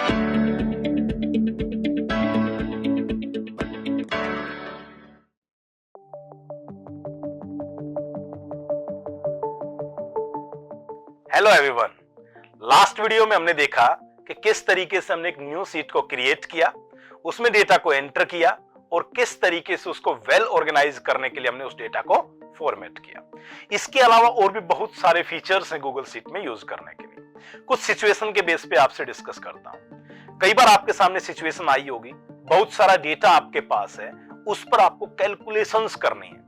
Hello everyone, last video में हमने देखा कि किस तरीके से हमने एक न्यू शीट को क्रिएट किया, उसमें डेटा को एंटर किया और किस तरीके से उसको वेल ऑर्गेनाइज करने के लिए हमने उस डेटा को फॉर्मेट किया। इसके अलावा और भी बहुत सारे फीचर्स हैं गूगल शीट में यूज करने के लिए। कुछ सिचुएशन के बेस पे आपसे डिस्कस करता हूं। कई बार आपके सामने सिचुएशन आई होगी, बहुत सारा डेटा आपके पास है, उस पर आपको कैलकुलेशंस करनी है।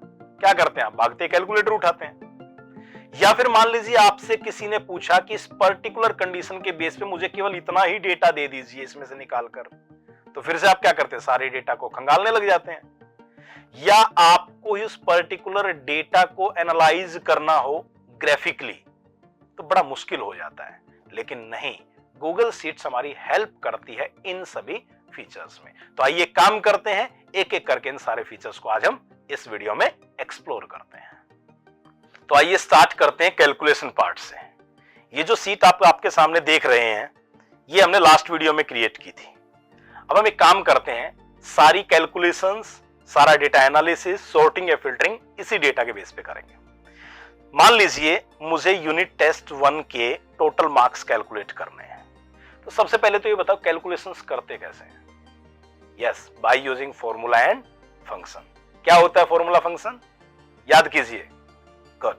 क्या करते हैं आप? भागते कैलकुलेटर उठाते हैं। या फिर मान लीजिए आपसे किसी ने पूछा कि इस पर्टिकुलर कंडीशन के बेस पे मुझे केवल इतना ही डेटा दे दीजिए इसमें से निकाल कर, तो फिर से आप क्या करते हैं? सारे डेटा को खंगालने लग जाते हैं। या आपको इस पर्टिकुलर डेटा को एनालाइज करना हो ग्राफिकली, तो बड़ा मुश्किल हो जाता है। लेकिन नहीं, गूगल शीट्स हमारी हेल्प करती है इन सभी फीचर्स में। तो आइए काम करते हैं, एक एक करके इन सारे फीचर्स को आज हम इस वीडियो में एक्सप्लोर करते हैं। तो आइए स्टार्ट करते हैं कैलकुलेशन पार्ट से। ये जो शीट आप आपके सामने देख रहे हैं, ये हमने लास्ट वीडियो में क्रिएट की थी। अब हम एक काम करते हैं, सारी कैलकुलेशंस, सारा डेटा एनालिसिस, सॉर्टिंग या फिल्टरिंग इसी डेटा के बेस पे करेंगे। मान लीजिए मुझे यूनिट टेस्ट 1 के टोटल मार्क्स कैलकुलेट करने हैं। तो सबसे पहले तो ये बताओ कैलकुलेशंस करते कैसे हैं? Yes, by using formula and function. क्या होता है फॉर्मूला फंक्शन? याद कीजिए। गुड।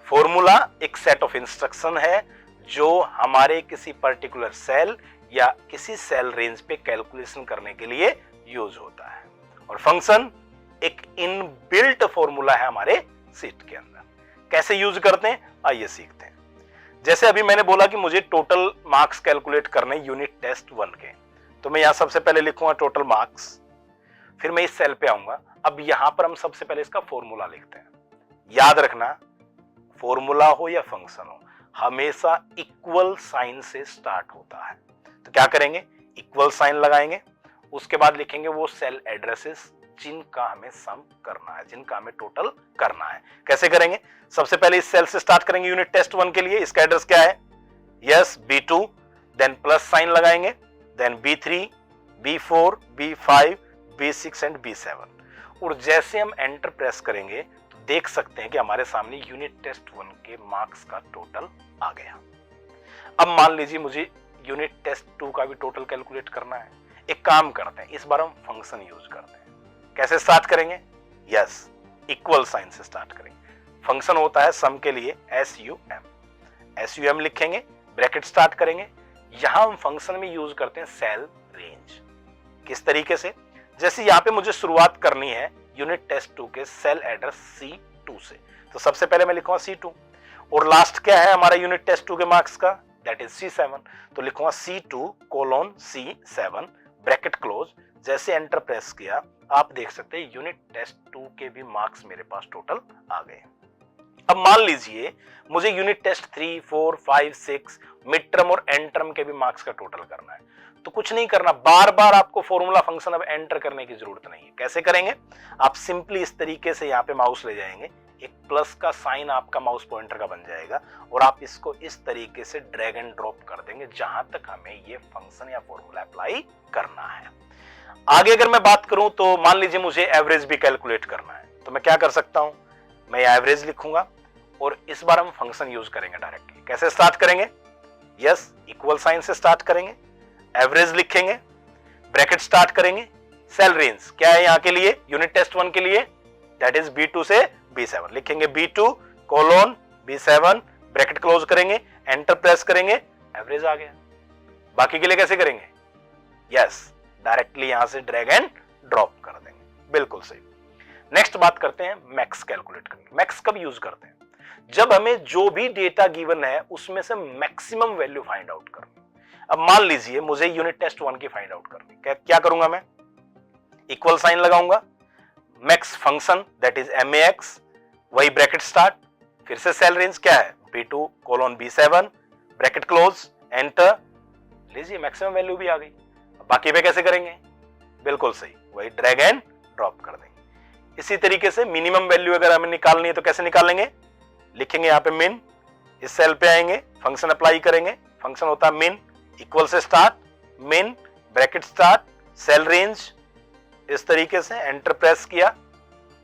फॉर्मूला एक सेट ऑफ इंस्ट्रक्शन है जो हमारे किसी पर्टिकुलर सेल या किसी सेल रेंज पे कैलकुलेशन करने के लिए यूज होता है। और फंक्शन एक इनबिल्ट फॉर्मूला है हमारे शीट के अंदर। कैसे यूज करते हैं आइए सीखते हैं। जैसे अभी मैंने बोला कि मुझे टोटल मार्क्स कैलकुलेट करने यूनिट टेस्ट 1 के, तो मैं यहां सबसे पहले लिखूंगा टोटल मार्क्स, फिर मैं इस सेल पे आऊंगा। अब यहां पर हम सबसे पहले इसका फॉर्मूला लिखते हैं। याद रखना, फॉर्मूला हो या फंक्शन हो, हमेशा इक्वल साइन से स्टार्ट होता है। तो क्या करेंगे? इक्वल साइन लगाएंगे, उसके बाद लिखेंगे वो सेल एड्रेसेस जिनका हमें सम करना है, जिनका हमें टोटल करना है। कैसे करेंगे? सबसे पहले इस सेल से स्टार्ट करेंगे यूनिट टेस्ट 1 के लिए। इसका एड्रेस क्या है? Yes, B2, then plus sign लगाएंगे, then B3, B4, B5, B6 and B7। और जैसे हम एंटर प्रेस करेंगे देख सकते हैं कि हमारे सामने यूनिट टेस्ट 1 के मार्क्स का टोटल आ गया। अब मान लीजिए मुझे यूनिट टेस्ट 2 का भी टोटल कैलकुलेट करना है। एक काम करते हैं, इस बार हम फंक्शन यूज करते हैं। कैसे स्टार्ट करेंगे? यस, इक्वल साइन से स्टार्ट करेंगे। फंक्शन होता है सम के लिए SUM लिखेंगे, ब्रैकेट स्टार्ट करेंगे। यहां हम फंक्शन में यूज करते हैं सेल रेंज। किस तरीके से? जैसे यहां पे मुझे शुरुआत करनी है यूनिट टेस्ट 2 के सेल एड्रेस C2 से, तो सबसे पहले मैं लिखूंगा C2 और लास्ट क्या है हमारा यूनिट टेस्ट 2 के मार्क्स का? That is C7। तो लिखूंगा C2:C7 ब्रैकेट क्लोज। जैसे एंटर प्रेस किया आप देख सकते हैं यूनिट टेस्ट 2 के भी मार्क्स मेरे पास टोटल आ गए। अब मान लीजिए मुझे यूनिट टेस्ट 3, 4, 5, 6 मिड टर्म और एंड टर्म के भी मार्क्स का टोटल करना है। तो कुछ नहीं करना, बार बार आपको फॉर्मूला फंक्शन अब एंटर करने की जरूरत नहीं है। कैसे करेंगे? आप सिंपली इस तरीके से यहाँ पे माउस ले जाएंगे, एक प्लस का साइन आपका माउस पॉइंटर का बन जाएगा और आप इसको इस तरीके से ड्रैग एंड ड्रॉप कर देंगे जहां तक हमें ये फंक्शन या फॉर्मूला अप्लाई करना है। आगे अगर मैं बात करूं तो मान लीजिए मुझे एवरेज भी कैलकुलेट करना है, तो मैं क्या कर सकता हूं? मैं एवरेज लिखूंगा और इस बार हम फंक्शन यूज करेंगे डायरेक्टली। कैसे स्टार्ट करेंगे? यस, इक्वल साइन से स्टार्ट करेंगे, एवरेज लिखेंगे, ब्रैकेट स्टार्ट करेंगे, सेल रेंज क्या है यहाँ के लिए? यूनिट टेस्ट 1 के लिए दैट इज B2 से B7 लिखेंगे, B2:B7 ब्रैकेट क्लोज करेंगे, एंटर प्रेस करेंगे, एवरेज आ गया। बाकी के लिए कैसे करेंगे? यस, डायरेक्टली यहां से ड्रैग एंड ड्रॉप कर देंगे। बिल्कुल सही। नेक्स्ट बात करते हैं मैक्स कैलकुलेट करने। मैक्स कब यूज करते हैं? जब हमें जो भी डेटा गिवन है उसमें से मैक्सिमम वैल्यू फाइंड आउट करनी। अब मान लीजिए मुझे यूनिट टेस्ट 1 की फाइंड आउट करनी, क्या करूंगा मैं? इक्वल साइन लगाऊंगा, max function that is MAX, वही ब्रैकेट स्टार्ट, फिर से सेल रेंज क्या है? B2:B7 bracket close, enter. लीजिए मैक्सिमम वैल्यू भी आ गई। बाकी पे कैसे करेंगे? बिल्कुल सही, वही ड्रैग एंड ड्रॉप कर देंगे। इसी तरीके से मिनिमम वैल्यू अगर हमें निकालनी है तो कैसे निकालेंगे? लिखेंगे यहाँ पे मिन, इस सेल पे आएंगे, फंक्शन अप्लाई करेंगे। फंक्शन होता है मिन, इक्वल से start, main bracket start, cell range, इस तरीके से एंटर प्रेस किया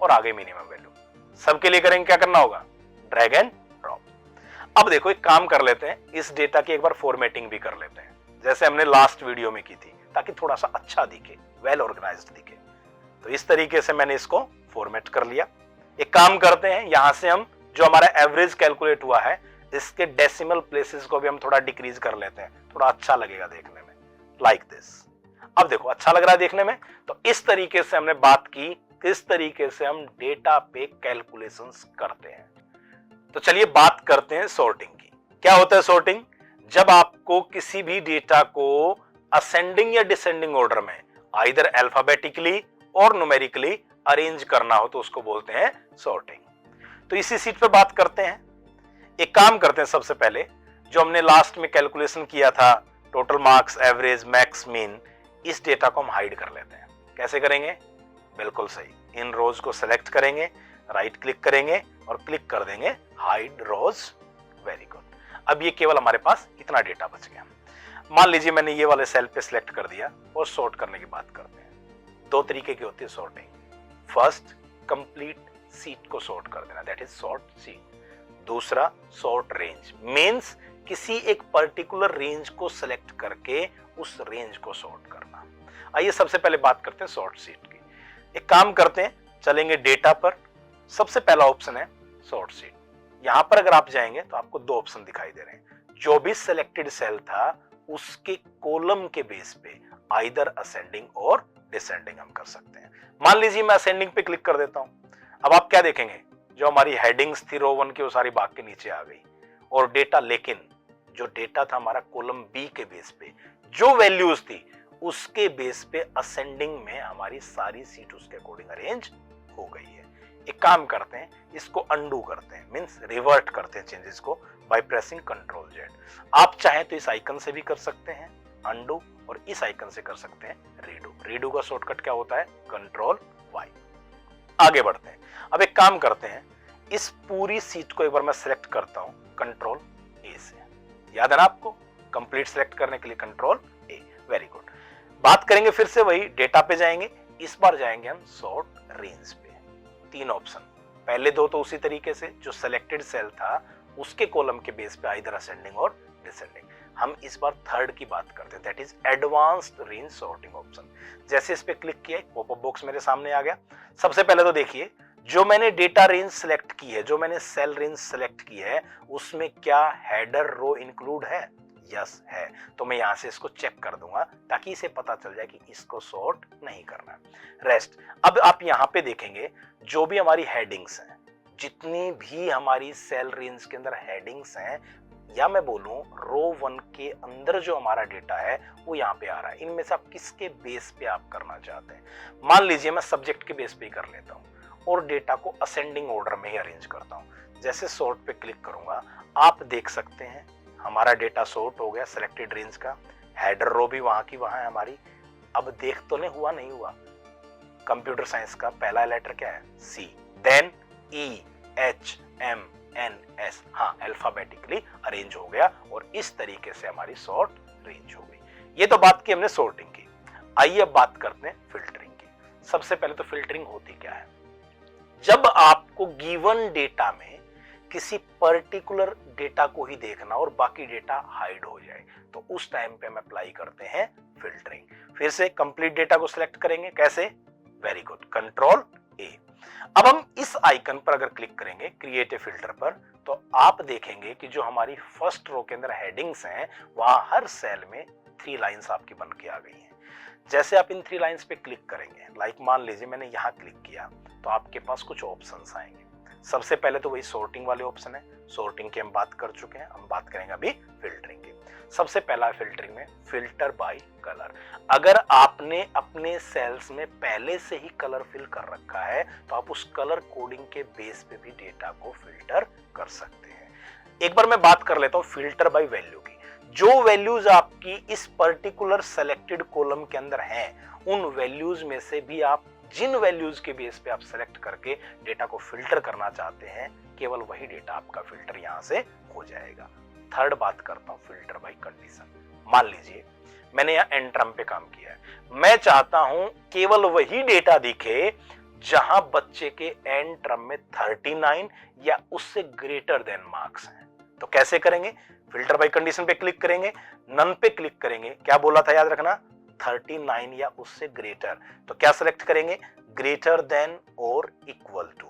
और आगे मिनिमम वैल्यू। सबके लिए करेंगे, क्या करना होगा, ड्रैग एंड ड्रॉप। अब देखो एक काम कर लेते हैं, इस डेटा की एक बार फॉर्मेटिंग भी कर लेते हैं जैसे हमने लास्ट वीडियो में की थी, ताकि थोड़ा सा अच्छा दिखे, वेल ऑर्गेनाइज्ड दिखे। तो इस तरीके से मैंने इसको फॉर्मेट कर लिया। एक काम करते हैं, यहां से हम जो हमारा एवरेज कैलकुलेट हुआ है इसके डेसिमल प्लेसेस को भी हम थोड़ा डिक्रीज कर लेते हैं, थोड़ा अच्छा लगेगा देखने में, लाइक दिस। अब देखो अच्छा लग रहा है देखने में। तो इस तरीके से हमने बात की किस तरीके से हम डेटा पे कैलकुलेशंस करते हैं। तो चलिए बात करते हैं सॉर्टिंग की। क्या होता है सॉर्टिंग? जब आपको किसी भी डेटा को असेंडिंग या डिसेंडिंग ऑर्डर में आइदर अल्फाबेटिकली और न्यूमेरिकली अरेंज करना हो तो उसको बोलते हैं सॉर्टिंग। तो इसी सीट पे बात करते हैं। एक काम करते हैं, सबसे पहले जो हमने लास्ट में कैलकुलेशन किया था, total marks, average, max, mean, इस डेटा को हम हाइड कर लेते हैं। कैसे करेंगे? बिल्कुल सही, इन रोज को सिलेक्ट करेंगे, राइट क्लिक करेंगे और क्लिक कर देंगे हाइड रोज। Very good. अब ये केवल हमारे पास इतना डेटा बच गया। मान लीजिए मैंने ये वाले सेल पे सिलेक्ट कर दिया और सॉर्ट करने की बात करते हैं। दो तरीके की होती है सॉर्टिंग। फर्स्ट, कंप्लीट सीट को सॉर्ट कर देना, दैट इज सॉर्ट सीट। दूसरा, सॉर्ट रेंज, मींस किसी एक पर्टिकुलर रेंज को सिलेक्ट करके उस रेंज को सॉर्ट करना। आइए सबसे पहले बात करते हैं सॉर्ट सीट की। एक काम करते हैं, चलेंगे डेटा पर। सबसे पहला ऑप्शन है सॉर्ट सीट। यहां पर अगर आप जाएंगे तो आपको दो ऑप्शन दिखाई दे रहे हैं। जो भी सिलेक्टेड सेल था उसके कॉलम के बेस पे आइदर असेंडिंग और डिसेंडिंग हम कर सकते हैं। मान लीजिए मैं असेंडिंग पे क्लिक कर देता हूं। अब आप क्या देखेंगे, जो हमारी हेडिंग्स थी रो 1 की वो सारी भाग के नीचे आ गई और डेटा, लेकिन जो डेटा था हमारा कॉलम बी के बेस पे, जो वैल्यूज थी उसके बेस पे असेंडिंग में हमारी सारी सीट उसके अकॉर्डिंग अरेंज हो गई है। एक काम करते हैं, इसको अंडू करते हैं, मींस रिवर्ट करते हैं चेंजेस को बाय प्रेसिंग कंट्रोल जेड। आप चाहे तो इस आइकन से भी कर सकते हैं अंडू, और इस आइकन से कर सकते हैं रीडू। रीडू का शॉर्टकट क्या होता है? Control Y. आगे बढ़ते हैं। अब एक काम करते हैं, इस पूरी सीट को एक बार मैं सिलेक्ट करता हूं कंट्रोल ए से। याद है ना आपको, कंप्लीट सिलेक्ट करने के लिए कंट्रोल ए। Very good. बात करेंगे फिर से वही, डेटा पे जाएंगे, इस बार जाएंगे हम सॉर्ट रेंज पे। तीन ऑप्शन, पहले दो तो उसी तरीके से, जो सिलेक्टेड सेल था उसके कॉलम के बेस पे आइदर असेंडिंग और डिसेंडिंग। हम इस बार थर्ड की बात करते हैं, that is advanced range sorting option. जैसे इस पे क्लिक किया, पॉपअप बॉक्स मेरे सामने आ गया। सबसे पहले तो देखिए, जो मैंने डेटा रेंज सेलेक्ट की है, जो मैंने सेल रेंज सेलेक्ट की है, उसमें क्या हेडर रो इंक्लूड है? यस है। तो मैं यहां से इसको चेक कर दूंगा ताकि इसे पता चल जाए कि इसको सॉर्ट नहीं करना। रेस्ट। अब आप यहां पे देखेंगे, जो भी हमारी हेडिंग्स हैं, जितनी भी हमारी सेल रेंज के अंदर हेडिंग्स हैं, या मैं बोलूं रो 1 के अंदर जो हमारा डेटा है वो यहाँ पे आ रहा है। इनमें से आप किसके बेस पे आप करना चाहते हैं? मान लीजिए मैं सब्जेक्ट के बेस पे ही कर लेता हूँ और डेटा को असेंडिंग ऑर्डर में ही अरेंज करता हूँ। जैसे सॉर्ट पे क्लिक करूंगा, आप देख सकते हैं हमारा डेटा सॉर्ट हो गया सिलेक्टेड रेंज का। हेडर रो भी वहां की वहां है हमारी। अब देख तो नहीं हुआ, नहीं हुआ। कंप्यूटर साइंस का पहला लेटर क्या है? सी, देन ई, एच, एम, एन, एस। हाँ, अल्फाबेटिकली अरेंज हो गया और इस तरीके से हमारी सॉर्ट रेंज हो गई। ये तो बात की हमने सॉर्टिंग की। आइए अब बात करते हैं फिल्टरिंग की। सबसे पहले तो फिल्टरिंग होती क्या है? जब आपको गिवन डेटा में किसी पर्टिकुलर डेटा को ही देखना और बाकी डेटा हाइड हो जाए, तो उस टाइम पे हम अप्लाई करते हैं फिल्टरिंग। फिर से कंप्लीट डेटा को सिलेक्ट करेंगे, कैसे? वेरी गुड, कंट्रोल ए। अब हम इस आइकन पर अगर क्लिक करेंगे क्रिएट ए फिल्टर पर, तो आप देखेंगे कि जो हमारी फर्स्ट रो के अंदर हेडिंग्स हैं, वहां हर सेल में 3 लाइंस आपकी बन के आ गई हैं। जैसे आप इन 3 लाइंस पे क्लिक करेंगे, लाइक मान लीजिए मैंने यहां क्लिक किया, तो आपके पास कुछ ऑप्शंस आएंगे। सबसे पहले तो वही सॉर्टिंग वाले ऑप्शन है। सॉर्टिंग की हम बात कर चुके हैं, हम बात करेंगे अभी फिल्टरिंग की। सबसे पहला फिल्टरिंग में फिल्टर बाय कलर। अगर आपने अपने सेल्स में पहले से ही कलर फिल कर रखा है, तो आप उस कलर कोडिंग के बेस पे भी डेटा को फिल्टर कर सकते हैं। एक बार मैं बात कर लेता हूं फिल्टर बाय वैल्यू की। जो वैल्यूज आपकी इस पर्टिकुलर सेलेक्टेड कॉलम के अंदर हैं, उन वैल्यूज में से भी आप जिन वैल्यूज के बेस पे आप सेलेक्ट करके डेटा को फिल्टर करना चाहते हैं, केवल वही डेटा आपका फिल्टर यहां से हो जाएगा। थर्ड बात करता हूं फिल्टर बाय कंडीशन। मान लीजिए मैंने यहां एंट्रम पे काम किया है। मैं चाहता हूं केवल वही डेटा दिखे जहां बच्चे के एंट्रम में 39 या उससे ग्रेटर देन मार्क्स हैं। तो कैसे करेंगे? फिल्टर बाय कंडीशन पे क्लिक करेंगे, नन पे क्लिक करेंगे। क्या बोला था याद रखना? 39 या उससे ग्रेटर। तो क्या सिलेक्ट करेंगे? ग्रेटर देन और इक्वल टू।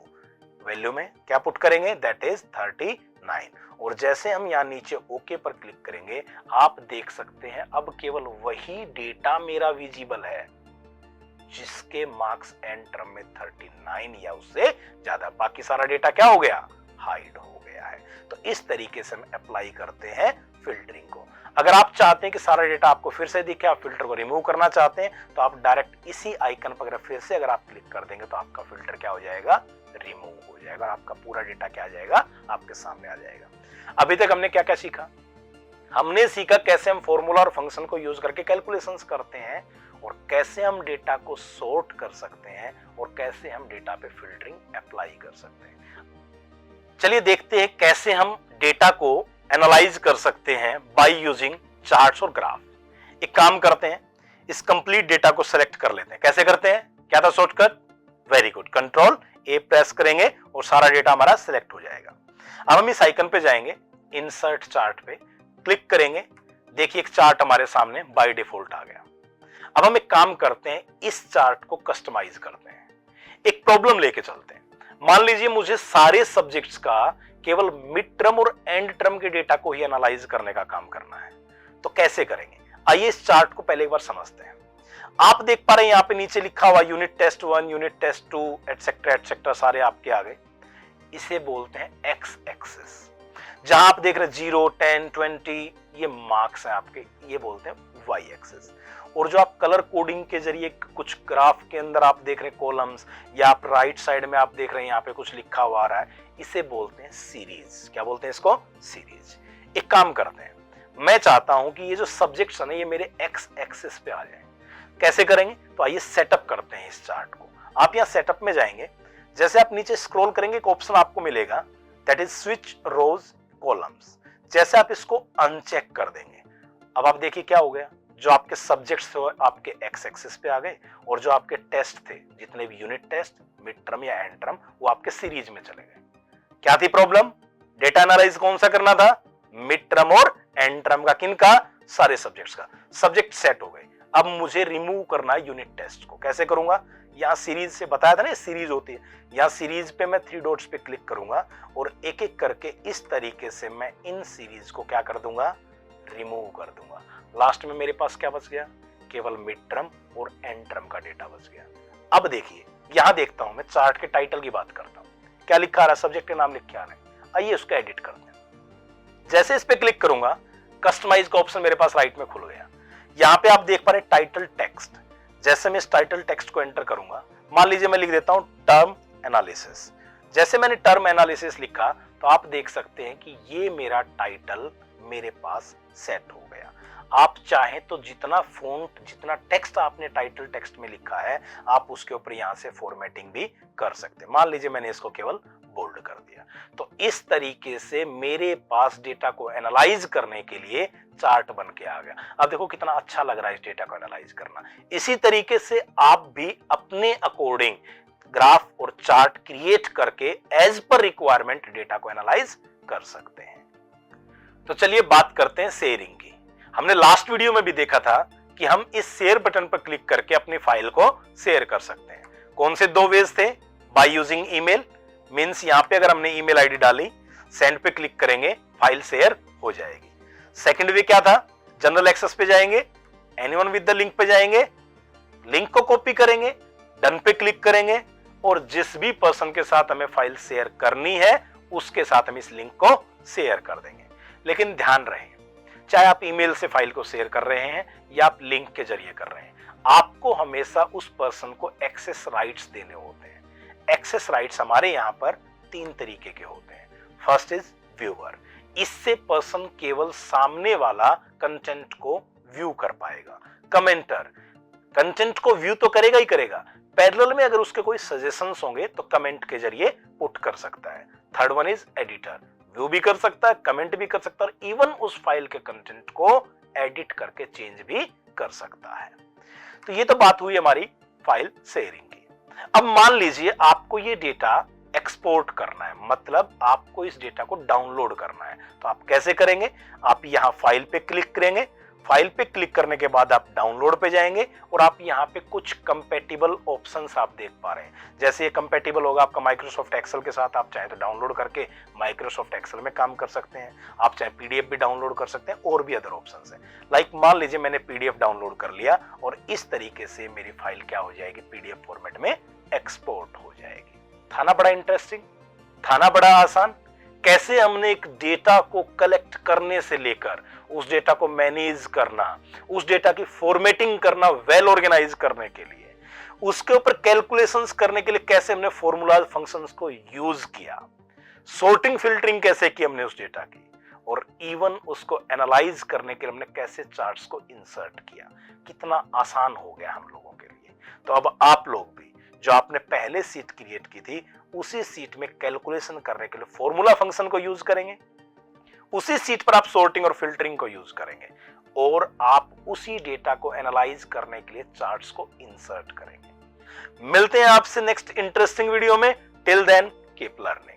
वैल्यू में क्या पुट करेंगे? That is 39। और जैसे हम यहां नीचे ओके पर क्लिक करेंगे, आप देख सकते हैं अब केवल वही डेटा मेरा विजिबल है जिसके मार्क्स एंट्रम में 39 या उससे ज्यादा। बाकी सारा डेटा क्या हो गया? हाइड हो गया है। तो इस तरीके से हम अप्लाई करते हैं फिल्टरिंग को। अगर आप चाहते हैं कि सारा डेटा आपको फिर से दिखे, आप फिल्टर को रिमूव करना चाहते हैं, तो आप डायरेक्ट इसी आइकन पर फिर से अगर आप क्लिक कर देंगे तो आपका फिल्टर क्या हो जाएगा? रिमूव हो जाएगा। आपका पूरा डेटा क्या आ जाएगा? आपके सामने आ जाएगा। अभी तक हमने क्या क्या सीखा? हमने सीखा कैसे हम फॉर्मूला और फंक्शन को यूज करके कैलकुलेशंस करते हैं, और कैसे हम डेटा को सॉर्ट कर सकते हैं, और कैसे हम डेटा पे फिल्टरिंग अप्लाई कर सकते हैं। चलिए देखते हैं कैसे हम डेटा को एनालाइज कर सकते हैं बाय यूजिंग चार्ट्स और ग्राफ। एक काम करते हैं, इस कंप्लीट डेटा को सिलेक्ट कर लेते हैं। कैसे करते हैं? क्या था शॉर्टकट? वेरी गुड, कंट्रोल ए प्रेस करेंगे और सारा डेटा हमारा सिलेक्ट हो जाएगा। अब हम इस आइकन पे जाएंगे, इंसर्ट चार्ट पे क्लिक करेंगे। देखिए एक चार्ट हमारे सामने बाय डिफॉल्ट आ गया। अब हम एक काम करते हैं, इस चार्ट को कस्टमाइज करते हैं। एक प्रॉब्लम लेके चलते हैं। मान लीजिए मुझे सारे सब्जेक्ट्स का केवल मिड टर्म और एंड टर्म के डेटा को ही एनालाइज करने का काम करना है। तो कैसे करेंगे? आइए इस चार्ट को पहले एक बार समझते हैं। आप देख पा रहे हैं यहाँ पे नीचे लिखा हुआ unit test 1, unit test 2 etcetera etcetera सारे आपके आ गए। इसे बोलते हैं एक्स एक्सिस। जहां आप देख रहे हैं 0, 10, 20 ये मार्क्स हैं आपके, ये बोलते हैं वाई एक्सिस। और जो आप कलर कोडिंग के जरिए कुछ ग्राफ के अंदर आप देख रहे हैं कॉलम्स, या आप राइट साइड में आप देख रहे हैं यहाँ पे कुछ लिखा हुआ आ रहा है, इसे बोलते हैं सीरीज। क्या बोलते हैं इसको? सीरीज। एक काम करते हैं, मैं चाहता हूं कि ये जो सब्जेक्ट्स है ना ये मेरे एक्स एक्सिस पे आ जाए। कैसे करेंगे? तो आइए सेटअप करते हैं इस चार्ट को। आप यहाँ सेटअप में जाएंगे, जैसे आप नीचे स्क्रॉल करेंगे एक ऑप्शन आपको मिलेगा, that is switch rows columns. जैसे आप इसको अनचेक कर देंगे, अब आप देखिए क्या हो गया, जो आपके सब्जेक्ट्स थे आपके एक्स एक्सिस पे आ गए, और जो आपके टेस्ट थे जितने भी यूनिट टेस्ट, मिड टर्म या एंड टर्म, वो आपके सीरीज में चले गए। क्या थी प्रॉब्लम? डेटा एनालाइज कौन सा करना था? मिड टर्म और एंड टर्म का। किनका? सारे सब्जेक्ट्स का। सब्जेक्ट सेट हो गए। अब मुझे रिमूव करना है यूनिट टेस्ट को। कैसे करूंगा? यहाँ सीरीज से बताया था ना, सीरीज होती है। यहाँ सीरीज पे मैं 3 डॉट्स पे क्लिक करूंगा और एक एक करके इस तरीके से मैं इन सीरीज को क्या कर दूंगा? रिमूव कर दूंगा। लास्ट में मेरे पास क्या बच गया? केवल मिड टर्म और एंड टर्म का डेटा बच गया। अब देखिए यहां देखता हूं, मैं चार्ट के टाइटल की बात करता हूं। क्या लिखा आ रहा है? सब्जेक्ट के नाम लिख के आ रहे हैं। आइए उसको एडिट करते हैं। जैसे इस पे क्लिक करूंगा, कस्टमाइज का ऑप्शन मेरे पास राइट में खुल गया। यहां पे आप देख पा रहे टाइटल टेक्स्ट। जैसे मैं इस टाइटल टेक्स्ट को एंटर करूंगा, मान लीजिए मैं लिख देता हूं टर्म एनालिसिस। जैसे मैंने टर्म एनालिसिस लिखा तो आप देख सकते हैं कि ये मेरा टाइटल मेरे पास सेट हो गया। आप चाहें तो जितना फॉन्ट, जितना टेक्स्ट आपने टाइटल टेक्स्ट में लिखा है, आप उसके ऊपर यहां से फॉर्मेटिंग भी कर सकते हैं। मान लीजिए मैंने इसको केवल बोल्ड कर दिया। तो इस तरीके से मेरे पास डेटा को एनालाइज करने के लिए चार्ट बन के आ गया। अब देखो कितना अच्छा लग रहा है इस डेटा को एनालाइज करना। इसी तरीके से आप भी अपने अकॉर्डिंग ग्राफ और चार्ट क्रिएट करके एज पर रिक्वायरमेंट डेटा को एनालाइज कर सकते हैं। तो चलिए बात करते हैं शेयरिंग की। हमने लास्ट वीडियो में भी देखा था कि हम इस शेयर बटन पर क्लिक करके अपनी फाइल को शेयर कर सकते हैं। कौन से 2 वेज थे? बाय यूजिंग ईमेल, मींस यहां पे अगर हमने ईमेल आईडी डाली, सेंड पे क्लिक करेंगे, फाइल शेयर हो जाएगी। सेकंड वे क्या था? जनरल एक्सेस पे जाएंगे, एनीवन विद द लिंक पे जाएंगे, लिंक को कॉपी करेंगे, डन पे क्लिक करेंगे, और जिस भी पर्सन के साथ हमें फाइल शेयर करनी है उसके साथ हम इस लिंक को शेयर कर देंगे। लेकिन ध्यान रहे, चाहे आप ईमेल से फाइल को शेयर कर रहे हैं या आप लिंक के जरिए कर रहे हैं, आपको हमेशा उस पर्सन को एक्सेस राइट्स देने होते हैं। एक्सेस राइट्स हमारे यहां पर 3 तरीके के होते हैं। First is viewer. इससे पर्सन केवल सामने वाला कंटेंट को व्यू कर पाएगा। कमेंटर कंटेंट को व्यू तो करेगा ही करेगा, पैरेलल में अगर उसके कोई सजेशंस होंगे तो कमेंट के जरिए पुट कर सकता है। Third one is editor. View भी कर सकता है, कमेंट भी कर सकता है, और इवन उस फाइल के कंटेंट को एडिट करके चेंज भी कर सकता है। तो ये तो बात हुई हमारी फाइल शेयरिंग की। अब मान लीजिए आपको ये डेटा एक्सपोर्ट करना है, मतलब आपको इस डेटा को डाउनलोड करना है। तो आप कैसे करेंगे? आप यहां फाइल पे क्लिक करेंगे। फाइल पे क्लिक करने के बाद आप डाउनलोड पे जाएंगे और आप यहाँ पे कुछ कंपैटिबल ऑप्शंस आप देख पा रहे हैं। जैसे ये कंपैटिबल होगा आपका माइक्रोसॉफ्ट एक्सेल के साथ, आप चाहे तो डाउनलोड करके माइक्रोसॉफ्ट एक्सेल में काम कर सकते हैं, आप चाहे पीडीएफ भी डाउनलोड कर सकते हैं, और भी अदर ऑप्शंस हैं। लाइक मान लीजिए मैंने पीडीएफ डाउनलोड कर लिया और इस तरीके से मेरी फाइल क्या हो जाएगी, पीडीएफ फॉर्मेट में एक्सपोर्ट हो जाएगी। था ना बड़ा इंटरेस्टिंग, था ना बड़ा आसान? कैसे हमने एक डेटा को कलेक्ट करने से लेकर उस डेटा को मैनेज करना, उस डेटा की फॉर्मेटिंग करना, वेल ऑर्गेनाइज करने के लिए, उसके ऊपर कैलकुलेशंस करने के लिए कैसे हमने फॉर्मूलाज फंक्शंस को यूज किया, सॉर्टिंग फिल्टरिंग कैसे की हमने उस डेटा की, और इवन उसको एनालाइज करने के लिए हमने कैसे चार्ट्स को इंसर्ट किया। कितना आसान हो गया हम लोगों के लिए। तो अब आप लोग भी जो आपने पहले सीट क्रिएट की थी, उसी सीट में कैलकुलेशन करने के लिए फॉर्मूला फंक्शन को यूज करेंगे, उसी सीट पर आप सॉर्टिंग और फिल्टरिंग को यूज करेंगे, और आप उसी डेटा को एनालाइज करने के लिए चार्ट्स को इंसर्ट करेंगे। मिलते हैं आपसे नेक्स्ट इंटरेस्टिंग वीडियो में। Till then keep learning.